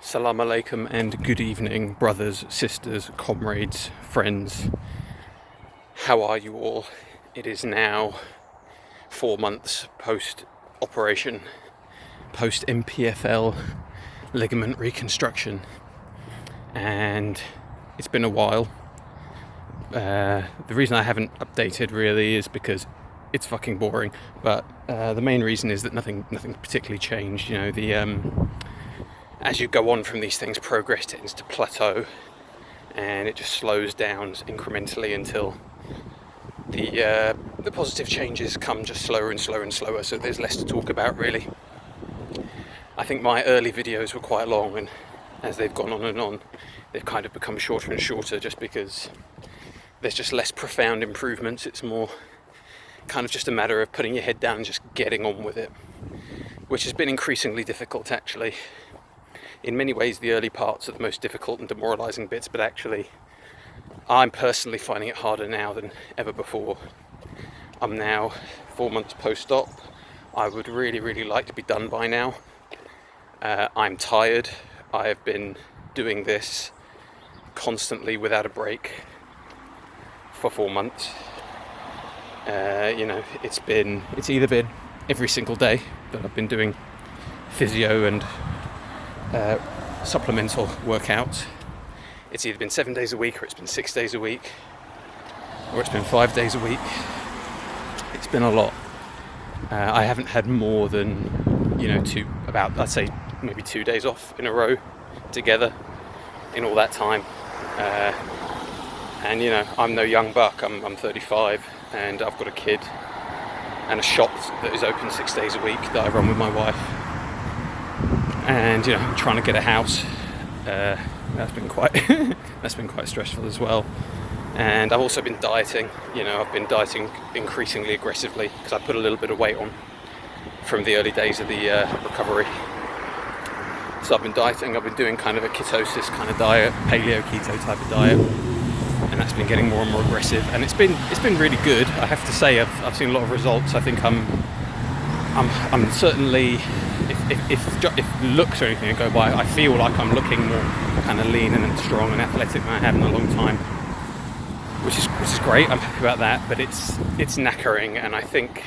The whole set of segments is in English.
Salam alaikum and good evening, brothers, sisters, comrades, friends. How are you all? It is now 4 months post-operation, post-MPFL ligament reconstruction, and it's been a while. The reason I haven't updated really is because it's fucking boring, but the main reason is that nothing particularly changed. You know, as you go on from these things, progress tends to plateau and it just slows down incrementally until the positive changes come just slower and slower and slower, so there's less to talk about really. I think my early videos were quite long, and as they've gone on and on, they've kind of become shorter and shorter just because there's just less profound improvements. It's more kind of just a matter of putting your head down and just getting on with it, which has been increasingly difficult actually. In many ways, the early parts are the most difficult and demoralising bits, but actually, I'm personally finding it harder now than ever before. I'm now 4 months post-op. I would really like to be done by now. I'm tired. I have been doing this constantly without a break for 4 months. It's either been every single day that I've been doing physio and supplemental workouts. It's either been 7 days a week, or it's been 6 days a week, or it's been 5 days a week. It's been a lot. I haven't had more than, I'd say maybe 2 days off in a row together in all that time. And I'm no young buck. I'm 35, and I've got a kid and a shop that is open 6 days a week that I run with my wife. And I'm trying to get a house. That's been quite stressful as well. And I've also been dieting. I've been dieting increasingly aggressively because I put a little bit of weight on from the early days of the recovery. So I've been dieting. I've been doing kind of a ketosis kind of diet, paleo keto type of diet, and that's been getting more and more aggressive. And it's been really good. I have to say I've seen a lot of results. I think I'm certainly. If looks or anything go by, I feel like I'm looking more kind of lean and strong and athletic than I have in a long time, which is great. I'm happy about that, but it's knackering, and I think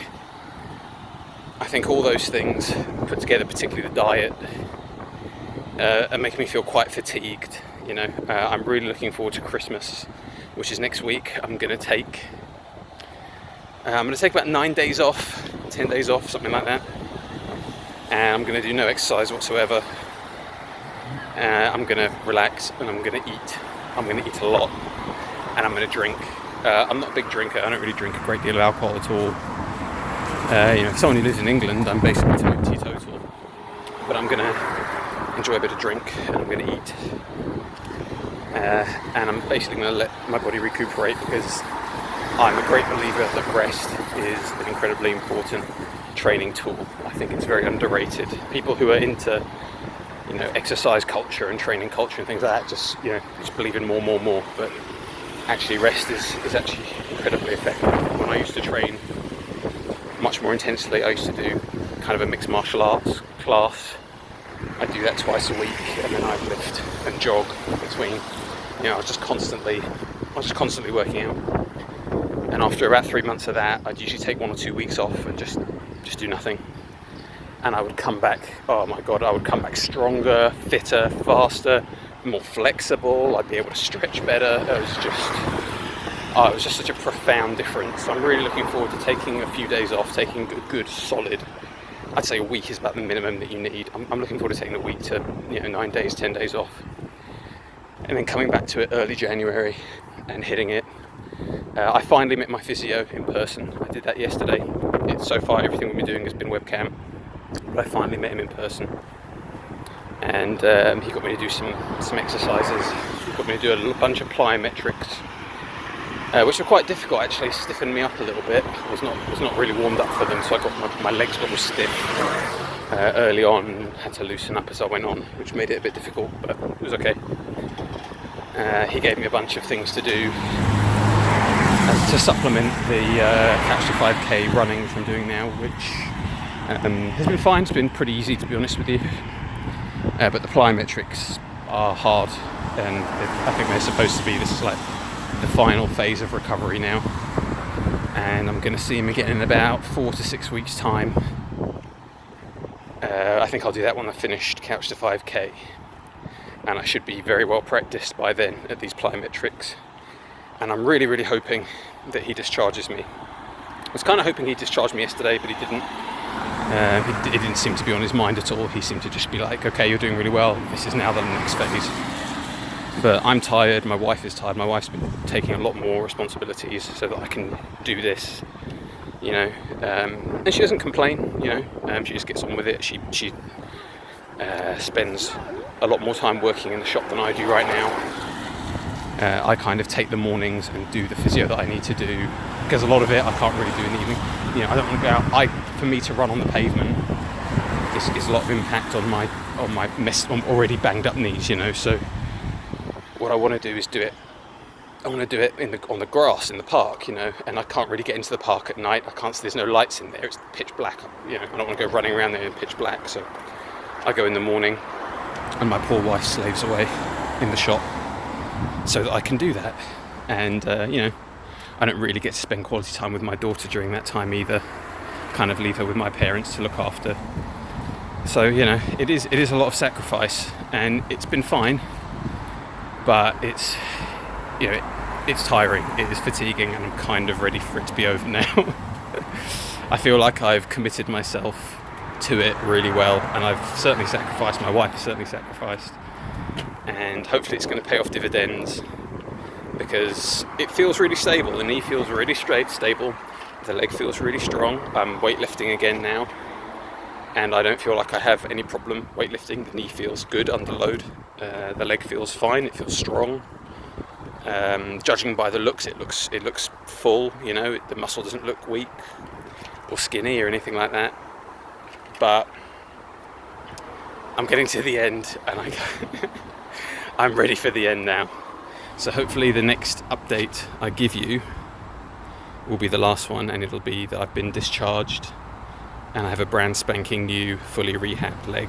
all those things put together, particularly the diet, are making me feel quite fatigued. I'm really looking forward to Christmas, which is next week. I'm going to take about 9 days off, 10 days off, something like that. And I'm going to do no exercise whatsoever. I'm going to relax, and I'm going to eat. I'm going to eat a lot, and I'm going to drink. I'm not a big drinker. I don't really drink a great deal of alcohol at all. Someone who lives in England, I'm basically teetotal. But I'm going to enjoy a bit of drink, and I'm going to eat. And I'm basically going to let my body recuperate, because I'm a great believer that rest is an incredibly important training tool. I think it's very underrated. People who are into exercise culture and training culture and things like that just believe in more, but actually rest is actually incredibly effective. When I used to train much more intensely, I used to do kind of a mixed martial arts class. I do that twice a week, and then I'd lift and jog between. I was just constantly working out. And after about 3 months of that, I'd usually take 1 or 2 weeks off and just do nothing. And I would come back, I would come back stronger, fitter, faster, more flexible. I'd be able to stretch better. It was just such a profound difference. So I'm really looking forward to taking a few days off, taking a good solid, I'd say a week is about the minimum that you need. I'm looking forward to taking a week to 9 days, 10 days off. And then coming back to it early January and hitting it. I finally met my physio in person. I did that yesterday. So far everything we've been doing has been webcam, but I finally met him in person, and he got me to do some exercises. He got me to do a bunch of plyometrics, which were quite difficult actually. Stiffened me up a little bit. I was not really warmed up for them, so I got my legs got all stiff early on, and had to loosen up as I went on, which made it a bit difficult, but it was okay. He gave me a bunch of things to do to supplement the Catch to 5k running, which I'm doing now, which has been fine. It's been pretty easy, to be honest with you. But the plyometrics are hard, and I think they're supposed to be. This is like the final phase of recovery now, and I'm going to see him again in about 4 to 6 weeks' time. I think I'll do that when I've finished Couch to 5K, and I should be very well practiced by then at these plyometrics. And I'm really, really hoping that he discharges me. I was kind of hoping he discharged me yesterday, but he didn't. It didn't seem to be on his mind at all. He seemed to just be like, okay, you're doing really well. This is now the next phase. But I'm tired. My wife is tired. My wife's been taking a lot more responsibilities so that I can do this, you know. And she doesn't complain, you know. She just gets on with it. She spends a lot more time working in the shop than I do right now. I kind of take the mornings and do the physio that I need to do, because a lot of it I can't really do in the evening. You know, I don't want to go out. For me to run on the pavement, this gets a lot of impact on my already banged up knees. You know, so what I want to do is do it. I want to do it on the grass in the park. You know, and I can't really get into the park at night. I can't. There's no lights in there. It's pitch black. You know, I don't want to go running around there in pitch black. So I go in the morning, and my poor wife slaves away in the shop so that I can do that. And you know, I don't really get to spend quality time with my daughter during that time either. Kind of leave her with my parents to look after. So, you know, it is a lot of sacrifice, and it's been fine, but it's, you know, it's tiring, it is fatiguing, and I'm kind of ready for it to be over now. I feel like I've committed myself to it really well, and I've certainly sacrificed, my wife has certainly sacrificed, and hopefully it's going to pay off dividends, because it feels really stable. The knee feels really stable. The leg feels really strong. I'm weightlifting again now, and I don't feel like I have any problem weightlifting. The knee feels good under load. The leg feels fine. It feels strong. Judging by the looks, it looks full. You know, the muscle doesn't look weak or skinny or anything like that. But I'm getting to the end, and I'm ready for the end now. So hopefully the next update I give you will be the last one, and it'll be that I've been discharged and I have a brand spanking new, fully rehabbed leg.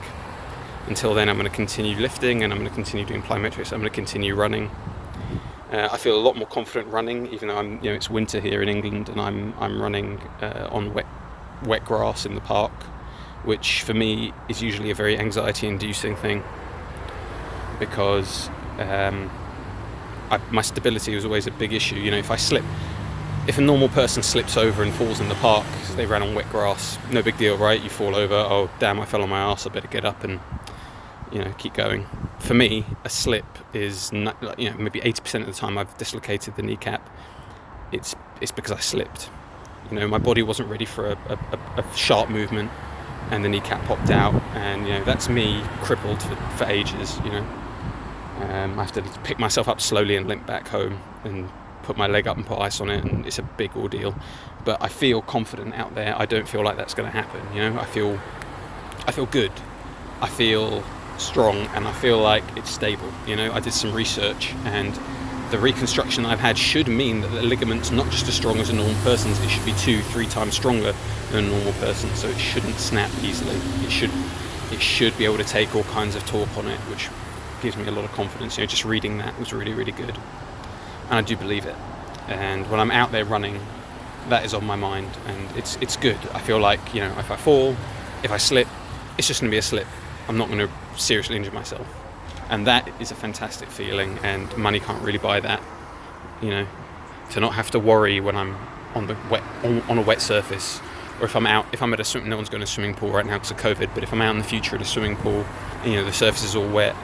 Until then, I'm going to continue lifting, and I'm going to continue doing plyometrics. I'm going to continue running. I feel a lot more confident running, even though you know, it's winter here in England, and I'm running on wet grass in the park, which for me is usually a very anxiety-inducing thing, because my stability was always a big issue. You know, if a normal person slips over and falls in the park because they ran on wet grass, no big deal, right? You fall over, oh damn, I fell on my arse, I better get up and, you know, keep going. For me, a slip is not, you know, maybe 80% of the time I've dislocated the kneecap, it's because I slipped. You know, my body wasn't ready for a sharp movement, and the kneecap popped out, and you know, that's me crippled for ages. You know, I have to pick myself up slowly and limp back home and put my leg up and put ice on it, and it's a big ordeal. But I feel confident out there. I don't feel like that's going to happen. You know, I feel good. I feel strong, and I feel like it's stable. You know, I did some research, and the reconstruction I've had should mean that the ligament's not just as strong as a normal person's. It should be 2-3 times stronger than a normal person, so it shouldn't snap easily. It should be able to take all kinds of torque on it, which gives me a lot of confidence. You know, just reading that was really, really good. And I do believe it. And when I'm out there running, that is on my mind, and it's good. I feel like, you know, if I fall, if I slip, it's just going to be a slip. I'm not going to seriously injure myself. And that is a fantastic feeling, and money can't really buy that. You know, to not have to worry when I'm on a wet surface, or if I'm at a swim. No one's going to a swimming pool right now because of COVID. But if I'm out in the future at a swimming pool, and, you know, the surface is all wet,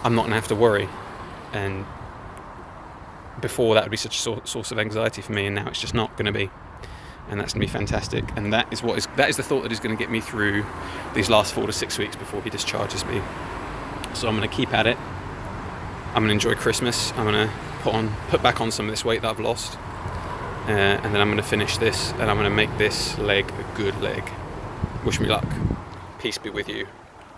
I'm not going to have to worry. And before, that would be such a source of anxiety for me, and now it's just not going to be, and that's going to be fantastic. And that is the thought that is going to get me through these last 4 to 6 weeks before he discharges me. So I'm going to keep at it. I'm going to enjoy Christmas. I'm going to put back on some of this weight that I've lost, and then I'm going to finish this, and I'm going to make this leg a good leg. Wish me luck. Peace be with you.